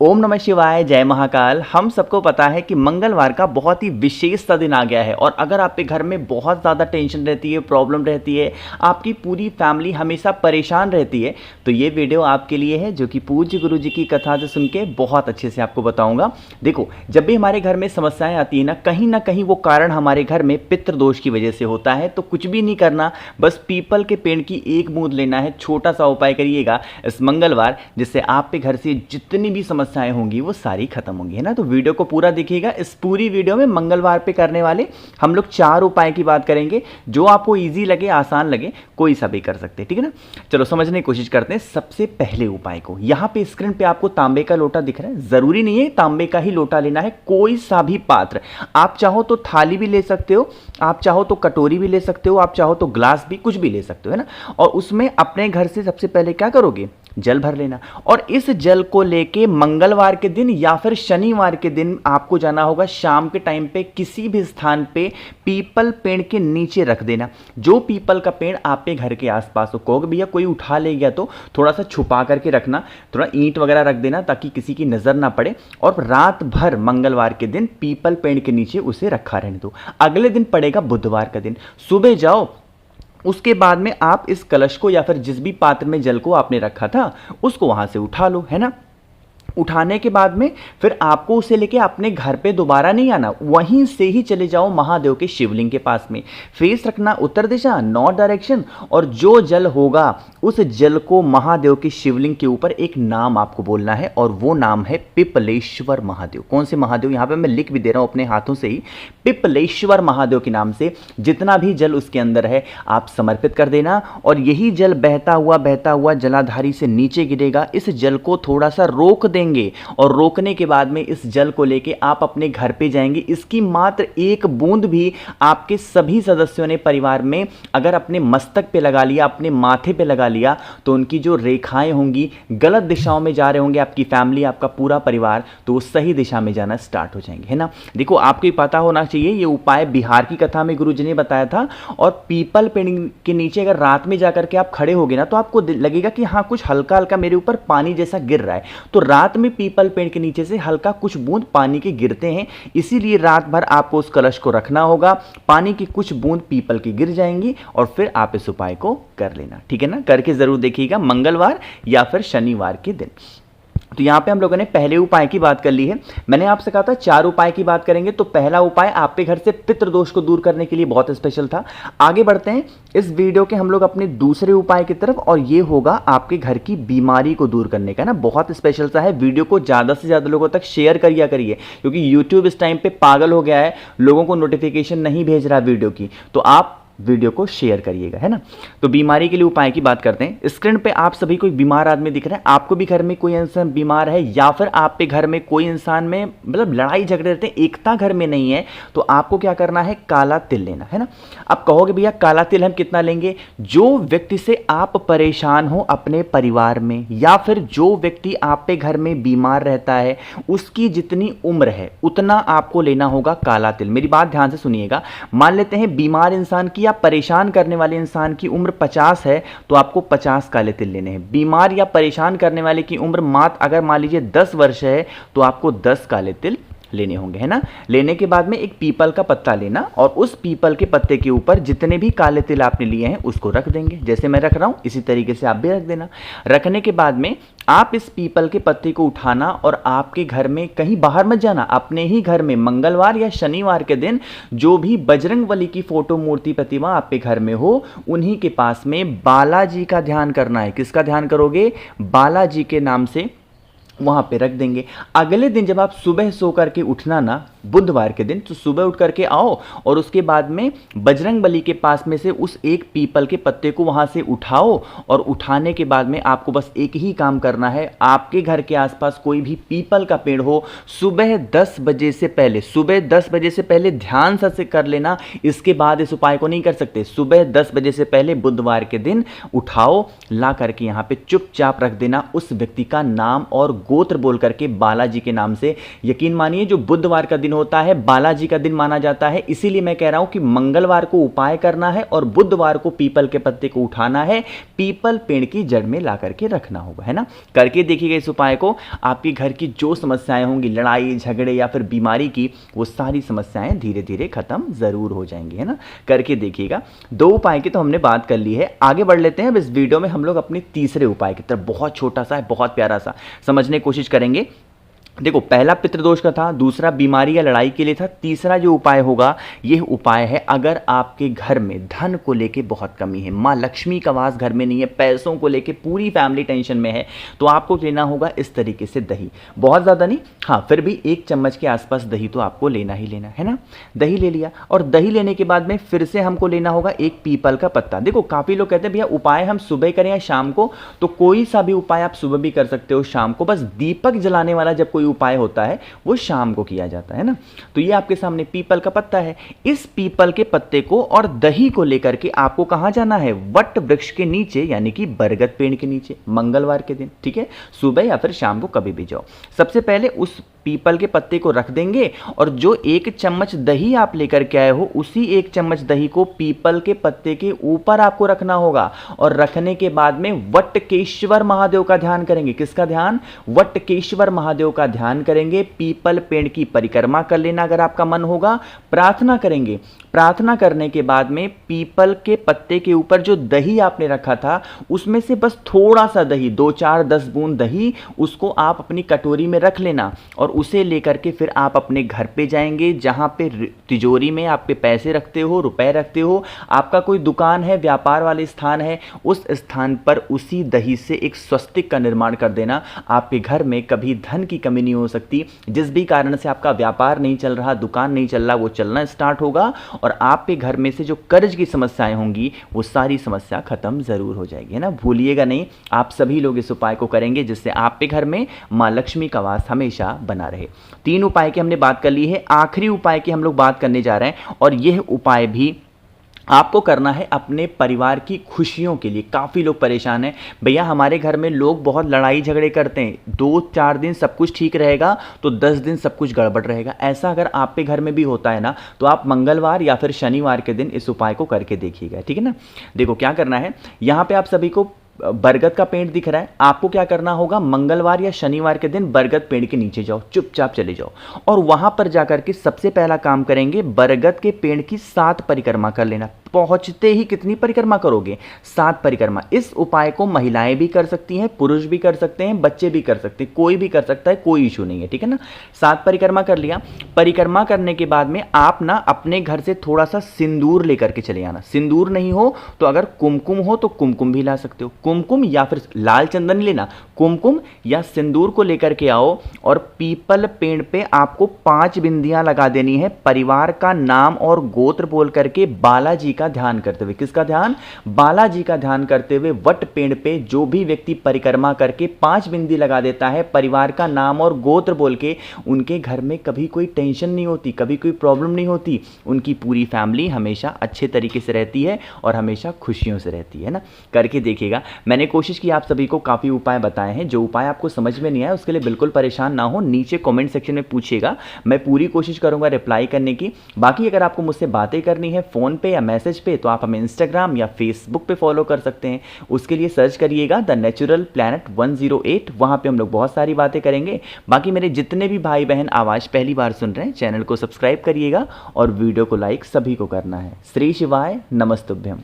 ओम नमः शिवाय, जय महाकाल। हम सबको पता है कि मंगलवार का बहुत ही विशेष सा दिन आ गया है और अगर आपके घर में बहुत ज़्यादा टेंशन रहती है, प्रॉब्लम रहती है, आपकी पूरी फैमिली हमेशा परेशान रहती है, तो ये वीडियो आपके लिए है जो कि पूज्य गुरु जी की कथा से सुन के बहुत अच्छे से आपको बताऊंगा। देखो, जब भी हमारे घर में समस्याएं आती है ना कहीं वो कारण हमारे घर में पितृदोष की वजह से होता है। तो कुछ भी नहीं करना, बस पीपल के पेड़ की एक बूंद लेना है। छोटा सा उपाय करिएगा इस मंगलवार, जिससे आपके घर से जितनी भी समस्याएं होंगी वो सारी खत्म होंगी, है ना। तो वीडियो को पूरा देखिएगा। इस पूरी वीडियो में मंगलवार पे करने वाले हम लोग 4 उपाय की बात करेंगे, जो आपको इजी लगे, आसान लगे, कोई सा भी कर सकते हैं, ठीक है ना। चलो समझने की कोशिश करते हैं सबसे पहले उपाय को। यहां पे स्क्रीन पे आपको तांबे का लोटा दिख रहा है। जरूरी नहीं है तांबे का ही लोटा लेना है, कोई सा भी पात्र। आप चाहो तो थाली भी ले सकते हो, आप चाहो तो कटोरी भी ले सकते हो, आप चाहो तो ग्लास भी, कुछ भी ले सकते हो, है ना। और उसमें अपने घर से सबसे पहले क्या करोगे, जल भर लेना। और इस जल को लेके मंगलवार के दिन या फिर शनिवार के दिन आपको जाना होगा शाम के टाइम पे किसी भी स्थान पे पीपल पेड़ के नीचे रख देना। जो पीपल का पेड़ आपके घर के आसपास हो, कहोगे भैया कोई उठा ले गया तो थोड़ा सा छुपा करके रखना, थोड़ा ईंट वगैरह रख देना ताकि किसी की नजर ना पड़े। और रात भर मंगलवार के दिन पीपल पेड़ के नीचे उसे रखा रहने दो। अगले दिन पड़ेगा बुधवार का दिन, सुबह जाओ, उसके बाद में आप इस कलश को या फिर जिस भी पात्र में जल को आपने रखा था उसको वहां से उठा लो, है ना। उठाने के बाद में फिर आपको उसे लेके अपने घर पे दोबारा नहीं आना, वहीं से ही चले जाओ महादेव के शिवलिंग के पास में। फेस रखना उत्तर दिशा, नॉर्थ डायरेक्शन। और जो जल होगा उस जल को महादेव के शिवलिंग के ऊपर एक नाम आपको बोलना है और वो नाम है पिपलेश्वर महादेव। कौन से महादेव, यहां पे मैं लिख भी दे रहा हूं अपने हाथों से ही, पिपलेश्वर महादेव के नाम से जितना भी जल उसके अंदर है आप समर्पित कर देना। और यही जल बहता हुआ जलाधारी से नीचे गिरेगा। इस जल को थोड़ा सा रोक देंगे और रोकने के बाद में इस जल को लेके आप अपने घर पे जाएंगे। इसकी मात्र एक बूंद भी आपके सभी सदस्यों ने परिवार में अगर अपने मस्तक पे लगा लिया, अपने माथे पे लगा लिया, तो उनकी जो रेखाएं होंगी, गलत दिशाओं में जा रहे होंगे आपकी फैमिली, आपका पूरा परिवार, तो वो सही दिशा में जाना स्टार्ट हो जाएंगे, है ना। देखो, आपको पता होना चाहिए ये उपाय बिहार की कथा में गुरुजी ने बताया था। और पीपल पेड़ के नीचे अगर रात में जाकर के आप खड़े होगे ना, तो आपको लगेगा कि हाँ कुछ हल्का हल्का मेरे ऊपर पानी जैसा गिर रहा है। तो रात में पीपल पेड़ के नीचे से हल्का कुछ बूंद पानी के गिरते हैं, इसीलिए रात भर आपको उस कलश को रखना होगा। पानी की कुछ बूंद पीपल की गिर जाएंगी और फिर आप इस उपाय को कर लेना, ठीक है ना। करके जरूर देखिएगा मंगलवार या फिर शनिवार के दिन। तो यहाँ पे हम लोगों ने पहले उपाय की बात कर ली है। मैंने आपसे कहा था 4 उपाय की बात करेंगे, तो पहला उपाय आपके घर से पितृदोष को दूर करने के लिए बहुत स्पेशल था। आगे बढ़ते हैं इस वीडियो के हम लोग अपने दूसरे उपाय की तरफ, और ये होगा आपके घर की बीमारी को दूर करने का ना। बहुत स्पेशल सा है, वीडियो को ज़्यादा से ज़्यादा लोगों तक शेयर करिए क्योंकि यूट्यूब इस टाइम पे पागल हो गया है, लोगों को नोटिफिकेशन नहीं भेज रहा वीडियो की, तो आप वीडियो को शेयर करिएगा, है ना। तो बीमारी के लिए उपाय की बात करते हैं। स्क्रीन पे आप सभी कोई बीमार आदमी दिख रहा है, आपको भी घर में कोई इंसान बीमार है या फिर आप पे घर में कोई इंसान में मतलब लड़ाई झगड़े रहते हैं, एकता घर में नहीं है, तो आपको क्या करना है, काला तिल लेना, है ना। अब कहोगे भैया काला तिल हम कितना लेंगे। जो व्यक्ति से आप परेशान हो अपने परिवार में, या फिर जो व्यक्ति आप पे घर में बीमार रहता है, उसकी जितनी उम्र है उतना आपको लेना होगा काला तिल। मेरी बात ध्यान से सुनिएगा। मान लेते हैं बीमार इंसान की या परेशान करने वाले इंसान की उम्र 50 है, तो आपको 50 काले तिल लेने हैं। बीमार या परेशान करने वाले की उम्र मात्र अगर मान लीजिए 10 वर्ष है, तो आपको 10 काले तिल लेने होंगे, है ना। लेने के बाद में एक पीपल का पत्ता लेना और उस पीपल के पत्ते के ऊपर जितने भी काले तिल आपने लिए हैं उसको रख देंगे। जैसे मैं रख रहा हूं इसी तरीके से आप भी रख देना। रखने के बाद में आप इस पीपल के पत्ते को उठाना और आपके घर में, कहीं बाहर मत जाना, अपने ही घर में मंगलवार या शनिवार के दिन जो भी बजरंगबली की फोटो, मूर्ति, प्रतिमा आपके घर में हो, उन्हीं के पास में बालाजी का ध्यान करना है। किसका ध्यान करोगे, बालाजी के नाम से वहां पे रख देंगे। अगले दिन जब आप सुबह सो करके उठना ना, बुधवार के दिन, तो सुबह उठ करके आओ और उसके बाद में बजरंगबली के पास में से उस एक पीपल के पत्ते को वहां से उठाओ। और उठाने के बाद में आपको बस एक ही काम करना है, आपके घर के आसपास कोई भी पीपल का पेड़ हो, सुबह 10 बजे से पहले ध्यान से कर लेना। इसके बाद इस उपाय को नहीं कर सकते। सुबह 10 बजे से पहले बुधवार के दिन उठाओ, ला करके यहाँ पे चुपचाप रख देना। उस व्यक्ति का नाम और गोत्र बोल करके बालाजी के नाम से, यकीन मानिए जो बुधवार का दिन दिन होता है, बालाजी का दिन माना जाता है। इसीलिए मैं कह रहा हूं कि मंगलवार को उपाय करना है और बुधवार को पीपल के पत्ते को उठाना है, पीपल पेड़ की जड़ में ला करके रखना होगा, है ना। करके देखिएगा इस उपाय को, आपकी घर की जो समस्याएं होंगी, लड़ाई झगड़े या फिर बीमारी की, वो सारी समस्याएं धीरे धीरे खत्म जरूर हो जाएंगी, है ना। करके देखिएगा। 2 उपाय की तो हमने बात कर ली है, आगे बढ़ लेते हैं। अब इस वीडियो में हम लोग अपने तीसरे उपाय की तरफ, बहुत छोटा सा है, बहुत प्यारा सा, समझने की कोशिश करेंगे। देखो, पहला पितृदोष का था, दूसरा बीमारी या लड़ाई के लिए था, तीसरा जो उपाय होगा यह उपाय है अगर आपके घर में धन को लेके बहुत कमी है, माँ लक्ष्मी का वास घर में नहीं है, पैसों को लेके पूरी फैमिली टेंशन में है, तो आपको लेना होगा इस तरीके से दही। बहुत ज़्यादा नहीं, हाँ फिर भी 1 चम्मच के आसपास दही तो आपको लेना ही लेना है ना। दही ले लिया, और दही लेने के बाद में फिर से हमको लेना होगा 1 पीपल का पत्ता। देखो, काफ़ी लोग कहते हैं भैया उपाय हम सुबह करें या शाम को, तो कोई सा भी उपाय आप सुबह भी कर सकते हो, शाम को, बस दीपक जलाने वाला जब उपाय होता है वो शाम को किया जाता है ना। तो ये आपके सामने पीपल का पत्ता है। इस पीपल के पत्ते को और दही को लेकर के आपको कहां जाना है? वट वृक्ष के नीचे, यानी कि बरगद पेड़ के नीचे, मंगलवार के दिन, ठीक है, सुबह या फिर शाम को कभी भी जाओ। सबसे पहले उस पीपल के पत्ते को रख देंगे, और जो 1 चम्मच दही आप लेकर के आए हो, उसी 1 चम्मच दही को पीपल के पत्ते के ऊपर आपको रखना होगा। और रखने के बाद में वटकेश्वर महादेव का ध्यान करेंगे। किसका ध्यान? वटकेश्वर महादेव का ध्यान करेंगे। पीपल पेड़ की परिक्रमा कर लेना अगर आपका मन होगा, प्रार्थना करेंगे। प्रार्थना करने के बाद में पीपल के पत्ते के ऊपर जो दही आपने रखा था, उसमें से बस थोड़ा सा दही, 2, 4, 10 बूंद दही, उसको आप अपनी कटोरी में रख लेना, और उसे लेकर के फिर आप अपने घर पे जाएंगे, जहां पे तिजोरी में आपके पैसे रखते हो, रुपए रखते हो, आपका कोई दुकान है, व्यापार वाले स्थान है, उस स्थान पर उसी दही से एक स्वस्तिक का निर्माण कर देना। आपके घर में कभी धन की कमी नहीं हो सकती। जिस भी कारण से आपका व्यापार नहीं चल रहा, दुकान नहीं चल रहा, वो चलना स्टार्ट होगा, और आपके घर में से जो कर्ज की समस्याएं होंगी, वो सारी समस्या खत्म जरूर हो जाएगी, है ना। भूलिएगा नहीं, आप सभी लोग इस उपाय को करेंगे, जिससे आपके घर में माँ लक्ष्मी का वास हमेशा बना रहे। 3 उपाय की हमने बात कर ली है, आखिरी उपाय की हम लोग बात करने जा रहे हैं, और यह उपाय भी आपको करना है अपने परिवार की खुशियों के लिए। काफ़ी लोग परेशान हैं, भैया हमारे घर में लोग बहुत लड़ाई झगड़े करते हैं, 2-4 दिन सब कुछ ठीक रहेगा तो 10 दिन सब कुछ गड़बड़ रहेगा। ऐसा अगर आपके घर में भी होता है ना, तो आप मंगलवार या फिर शनिवार के दिन इस उपाय को करके देखिएगा, ठीक है ना। देखो क्या करना है, यहाँ पे आप सभी को बरगद का पेड़ दिख रहा है, आपको क्या करना होगा, मंगलवार या शनिवार के दिन बरगद पेड़ के नीचे जाओ, चुपचाप चले जाओ, और वहां पर जाकर के सबसे पहला काम करेंगे, बरगद के पेड़ की 7 परिक्रमा कर लेना। पहुंचते ही कितनी परिक्रमा करोगे? 7 परिक्रमा। इस उपाय को महिलाएं भी कर सकती हैं, पुरुष भी कर सकते हैं, बच्चे भी कर सकते हैं, कोई भी कर सकता है, कोई इशू नहीं है, ठीक है ना। 7 परिक्रमा कर लिया। परिक्रमा करने के बाद में आप ना अपने घर से थोड़ा सा सिंदूर लेकर के चले आना। सिंदूर नहीं हो तो अगर कुमकुम हो तो कुमकुम भी ला सकते हो, कुमकुम या फिर लाल चंदन लेना, कुमकुम या सिंदूर को लेकर के आओ, और पीपल पेड़ पे आपको 5 बिंदियां लगा देनी है। परिवार का नाम और गोत्र बोल करके बालाजी का ध्यान करते हुए, किसका ध्यान? बालाजी का ध्यान करते हुए वट पेड़ पे जो भी व्यक्ति परिक्रमा करके 5 बिंदी लगा देता है, परिवार का नाम और गोत्र बोल के, उनके घर में कभी कोई टेंशन नहीं होती, कभी कोई प्रॉब्लम नहीं होती, उनकी पूरी फैमिली हमेशा अच्छे तरीके से रहती है और हमेशा खुशियों से रहती है ना। करके देखिएगा। मैंने कोशिश की आप सभी को काफ़ी उपाय बताए हैं। जो उपाय आपको समझ में नहीं आया उसके लिए बिल्कुल परेशान ना हो, नीचे कमेंट सेक्शन में पूछिएगा, मैं पूरी कोशिश करूंगा रिप्लाई करने की। बाकी अगर आपको मुझसे बातें करनी है फ़ोन पे या मैसेज पे, तो आप हमें इंस्टाग्राम या फेसबुक पे फॉलो कर सकते हैं। उसके लिए सर्च करिएगा द नेचुरल प्लैनेट 108, वहाँ पर हम लोग बहुत सारी बातें करेंगे। बाकी मेरे जितने भी भाई बहन आवाज़ पहली बार सुन रहे हैं, चैनल को सब्सक्राइब करिएगा और वीडियो को लाइक सभी को करना है। श्री शिवाय, नमस्तुभ्यम।